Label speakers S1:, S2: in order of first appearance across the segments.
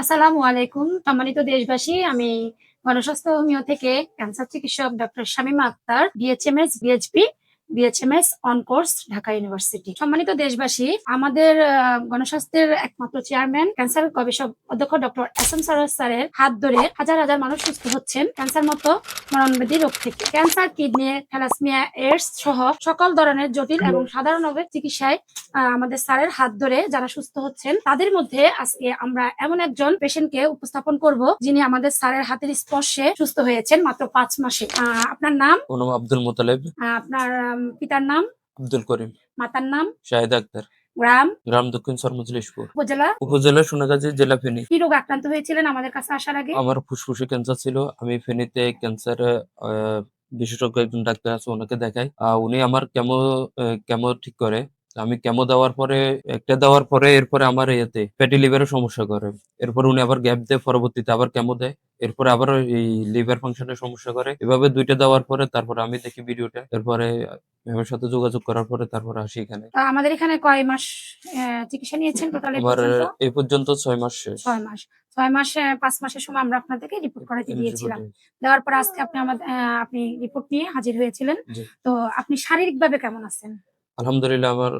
S1: আসসালামু আলাইকুম সম্মানিত দেশবাসী। আমি গণস্বাস্থ্য হোমিও থেকে ক্যান্সার চিকিৎসক doctor Shamima Akter, BHMS, BHP, BHMS on course, Dhaka university. সম্মানিত দেশবাসী, আমাদের গণস্বাস্থ্যের একমাত্র চেয়ারম্যান ক্যান্সার গবেষক অধ্যক্ষ ডক্টর এসএম সরোয়ার স্যারের হাত ধরে হাজার হাজার মানুষ সুস্থ হচ্ছেন ক্যান্সার মতো মরণব্যাধি রোগ থেকে। ক্যান্সার, কিডনি, থ্যালাসেমিয়া, এইডস সহ সকল ধরনের জটিল এবং সাধারণ রোগের চিকিৎসায় আমাদের স্যারের হাত ধরে যারা সুস্থ হচ্ছেন, তাদের মধ্যে আজকে আমরা এমন একজন পেশেন্টকে উপস্থাপন করব যিনি আমাদের স্যারের হাতের স্পর্শে সুস্থ হয়েছেন মাত্র ৫ মাসে। আপনার নাম?
S2: আব্দুল মোতালেব।
S1: আপনার পিতার নাম?
S2: আব্দুল করিম।
S1: মাতার নাম?
S2: শাহিদ আক্তার।
S1: গ্রাম?
S2: গ্রাম দক্ষিণ সরমজলিশপুর।
S1: উপজেলা?
S2: উপজেলা সোনাগাজী, জেলা ফেনী।
S1: কি রোগ আক্রান্ত হয়েছিলেন আমাদের কাছে আসার আগে?
S2: আমার ফুসফুসে ক্যান্সার ছিল। আমি ফেনীতে ক্যান্সারে বিশেষজ্ঞ একজন ডাক্তার আছে, ওনাকে দেখাই। উনি আমার কেমো ঠিক করে। আমি কেমো দেওয়ার পরে এরপরে আমার ফ্যাটি লিভারের সমস্যা করে। এরপর উনি আবার গ্যাপ দেয়, পরবর্তীতে আবার কেমো দেয়, এরপরে আবার এই লিভার ফাংশনের সমস্যা করে। এভাবে ২টা দেওয়ার পরে তারপরে আমি দেখি ভিডিওটা। এরপরে ম্যামের সাথে যোগাযোগ করার পরে তারপরে আসি এখানে।
S1: আমাদের এখানে কয় মাস চিকিৎসা নিয়েছেন টোটাল?
S2: আমার এই পর্যন্ত ৬ মাস শেষ।
S1: ৬ মাস। ৬ মাসে ৫ মাসের সময় আমরা আপনাদেরকে রিপোর্ট করাতে দিয়েছিলাম। দেওয়ার পর আজকে আপনি রিপোর্ট নিয়ে হাজির হয়েছিলেন। তো আপনি শারীরিকভাবে কেমন আছেন?
S2: আলহামদুলিল্লাহ। আমার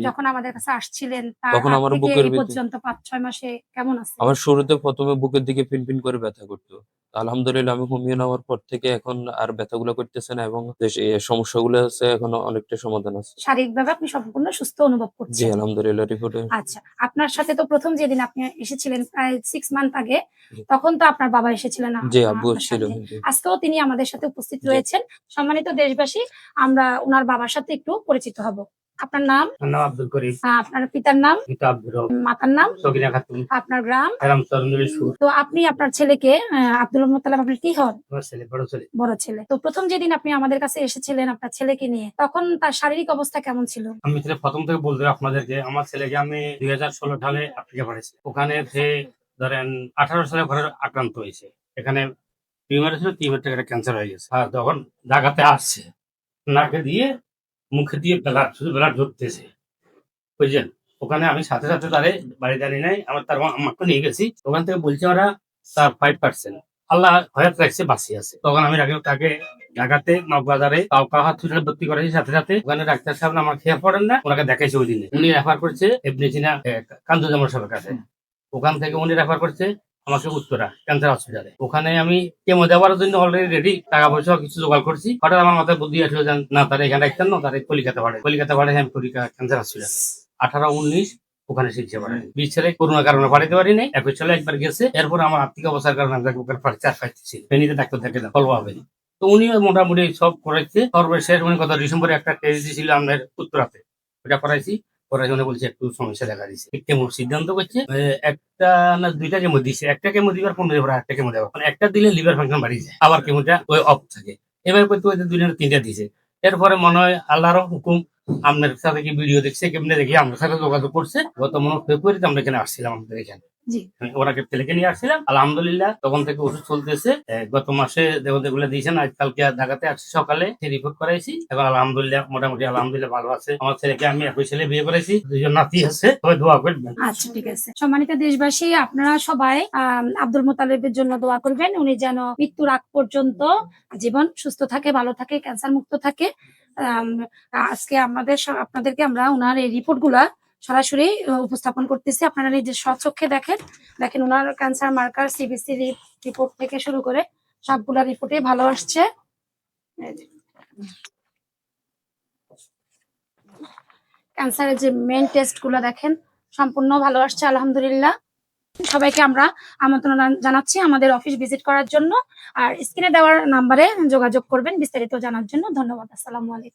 S1: যখন আমাদের কাছে আসছিলেন
S2: তখন আমার বুকের ভিতরে
S1: পর্যন্ত ৫-৬ মাসে কেমন আছেন?
S2: আমার শুরুতে ১ম এ বুকের দিকে পিনপিন করে ব্যথা করতো। আলহামদুলিল্লাহ আমি হোমিও নেওয়ার পর থেকে এখন আর ব্যথাগুলো করতেছে না এবং সমস্যাগুলো আছে এখন অনেকটা সমাধান আছে।
S1: শারীরিকভাবে আপনি সম্পূর্ণ সুস্থ অনুভব
S2: জি,
S1: করছেন?
S2: আলহামদুলিল্লাহ। রিপোর্টে
S1: আচ্ছা, আপনার সাথে তো ১ম যেদিন আপনি এসেছিলেন প্রায় 6 মান্থ আগে, তখন তো আপনার বাবা এসেছিলেন
S2: জি, আব্বু
S1: আপনার
S2: ছিল।
S1: সাথে। আজকেও তিনি আমাদের সাথে উপস্থিত রয়েছেন। সম্মানিত দেশবাসী, আমরা উনার বাবার সাথে একটু পরিচিত হব। আপনার নাম?
S3: আমার নাম আব্দুল করিম।
S1: আপনার পিতার নাম?
S3: পিতা আব্দুর রব।
S1: মাতার নাম?
S3: সকিনা খাতুন।
S1: আপনার গ্রাম?
S3: গ্রাম সরমজলিশপুর।
S1: তো আপনি আপনার ছেলেকে আব্দুল মোত্তালেব, আপনার কি হন?
S3: আমার ছেলে, বড় ছেলে।
S1: বড় ছেলে। তো ১ম যেদিন আপনি আমাদের কাছে এসেছিলেন আপনার ছেলেকে নিয়ে, তখন তার শারীরিক অবস্থা কেমন ছিল?
S3: আমি ছেলে প্রথম থেকে বলতে আপনাদেরকে, আমার ছেলেকে আমি ২০১৬ সালে আফ্রিকা পাঠাইছি। ওখানে সে ধরেন ১৮ সালে ঘরে আক্রান্ত হয়েছে। এখানে টিউমার ছিল, টিউমার থেকে ক্যান্সার হয়ে গেছে। আর তখন ঢাকাতে আসছে, নাকে দিয়ে মুখে দিয়ে শুধু ব্লাড ঝরতেছে, বুঝলেন। ওখানে আমি সাথে সাথে তারে বাড়ি দাঁড়িয়ে নাই, তার আমাকে নিয়ে গেছি। ওখান থেকে বলছে ওরা তার 5%, আল্লাহ হয়াত রাখছে, বাঁচি আছে। তখন আমি তাকে ঢাকাতে মগবাজারে হসপিটালে ভর্তি করেছি। সাথে সাথে ওখানে ডাক্তার সাহেব আমার খেয়ে পড়েন না, ওনাকে দেখাইছে ওই দিনে। উনি রেফার করছে এমনি চিনা কান্দুজামর সাহেবের কাছে। ওখান থেকে উনি রেফার করছে আমাকে উত্তরা ক্যান্সার হসপিটালে। ওখানে আমি কেমো দেওয়ার জন্য অলরেডি রেডি, টাকা পয়সা কিছু জোগাড় করছি। হঠাৎ আমার মাথায় বুদ্ধি আসলো যে না, তারা এখানে রাখতেন না, তারা কলিকাতা পাঠাই আমি ক্যান্সার হসপিটাল 18-19 ওখানে চিকিৎসা করেন। 20 সালে করোনার কারণে পাঠাতে পারি নাই। 21 সালে একবার গেছে। এরপর আমার আর্থিক অবস্থার কারণে আমি ওখানে চার পাইতেছি, ফেনীতে ডাক্তার দেখে ফল পাবে। তো উনি মোটামুটি সব করাইছে। সর্বশেষ উনি গত ডিসেম্বরে একটা টেস্ট দিয়েছিল আমাদের উত্তরাতে, ওটা করাইছি। উনি বলছে একটু সমস্যা দেখা দিচ্ছে, কেমো সিদ্ধান্ত করছে। একটা না 2টা কেমো দিচ্ছে। একটা কেমো দিবার 15 দিন পরে একটা কেমো দেওয়া, মানে একটা দিলে লিভার ফাংশন বাড়িয়ে যায়, আবার কেমোটা ওই অফ থাকে। এবার করতে করতে 2টা না 3টা দিছে। এরপরে মনে হয় আল্লাহর হুকুম, আপনার সাথে কি ভিডিও দেখছে, কেমনে দেখি আমার সাথে যোগাযোগ করছে। গত মনে ফেব্রুয়ারিতে আমরা এখানে আসছিলাম, আমাদের এখানে ওনাকে ছেলেকে নিয়ে আসছিলাম। আলহামদুলিল্লাহ তখন থেকে ওষুধ চলতেছে। গত মাসে দেবদেগুলো দিয়েছেন, আজকালকে ঢাকাতে আসছি সকালে, রিপোর্ট করাইছি। এখন আলহামদুলিল্লাহ মোটামুটি আলহামদুলিল্লাহ ভালো আছে। আমার ছেলেকে আমি একই ছেলে বিয়ে করেছি, 2জন নাতি আছে, সবাই দোয়া করবেন।
S1: আচ্ছা, ঠিক আছে। সম্মানিত দেশবাসী, আপনারা সবাই আব্দুল মোতালেবের জন্য দোয়া করবেন, উনি যেন মৃত্যুর আগ পর্যন্ত জীবন সুস্থ থাকে, ভালো থাকে, ক্যান্সার মুক্ত থাকে। আজকে আপনাদেরকে আমরা ওনার এই রিপোর্ট গুলা সরাসরি উপস্থাপন করতেছি। আপনারা নিজের স্বচক্ষে দেখেন ওনার ক্যান্সার মার্কার, সিবিসি রিপোর্ট থেকে শুরু করে সবগুলা রিপোর্টে ভালো আসছে। ক্যান্সারের যে মেইন টেস্ট গুলা দেখেন সম্পূর্ণ ভালো আসছে আলহামদুলিল্লাহ। সবাইকে আমরা আমন্ত্রণ জানাচ্ছি আমাদের অফিস ভিজিট করার জন্য। আর স্ক্রিনে দেওয়ার নাম্বারে যোগাযোগ করবেন বিস্তারিত জানার জন্য। ধন্যবাদ। আসসালামু আলাইকুম।